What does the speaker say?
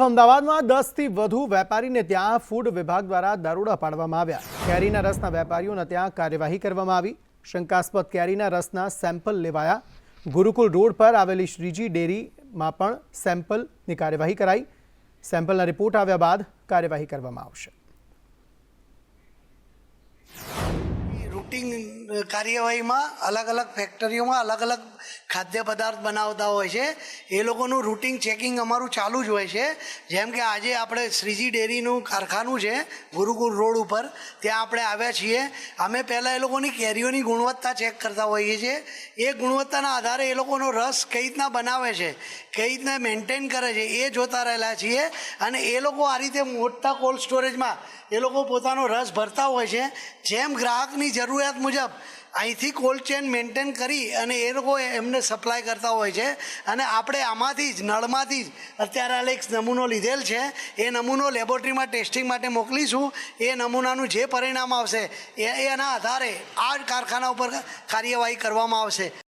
અમદાવાદમાં 10થી વધુ વેપારીને ત્યાં ફૂડ વિભાગ દ્વારા દરોડા પાડવામાં આવ્યા। કેરીના રસના વેપારીઓને ત્યાં કાર્યવાહી કરવામાં આવી। શંકાસ્પદ કેરીના રસના સેમ્પલ લેવાયા। ગુરુકુલ રોડ પર આવેલી શ્રીજી ડેરીમાં પણ સેમ્પલની કાર્યવાહી કરાઈ। સેમ્પલના રિપોર્ટ આવ્યા બાદ કાર્યવાહી કરવામાં આવશે। રૂટિંગ કાર્યવાહીમાં અલગ અલગ ફેક્ટરીઓમાં અલગ અલગ ખાદ્ય પદાર્થ બનાવતા હોય છે એ લોકોનું રૂટિંગ ચેકિંગ અમારું ચાલુ જ હોય છે। જેમ કે આજે આપણે શ્રીજી ડેરીનું કારખાનું છે ગુરુકુલ રોડ ઉપર, ત્યાં આપણે આવ્યા છીએ। અમે પહેલાં એ લોકોની કેરીઓની ગુણવત્તા ચેક કરતા હોઈએ છીએ। એ ગુણવત્તાના આધારે એ લોકોનો રસ કઈ રીતના બનાવે છે, કઈ રીતના મેન્ટેન કરે છે એ જોતા રહેલા છીએ। અને એ લોકો આ રીતે મોટા કોલ્ડ સ્ટોરેજમાં એ લોકો પોતાનો રસ ભરતા હોય છે। જેમ ગ્રાહકની જરૂરિયાત મુજબ અહીંથી કોલ્ડ ચેન મેન્ટેન કરી અને એ લોકો એમને સપ્લાય કરતા હોય છે। અને આપણે આમાંથી જ નળમાંથી જ અત્યારે હાલ એક નમૂનો લીધેલ છે, એ નમૂનો લેબોરેટરીમાં ટેસ્ટિંગ માટે મોકલીશું। એ નમૂનાનું જે પરિણામ આવશે એના આધારે આ કારખાના ઉપર કાર્યવાહી કરવામાં આવશે।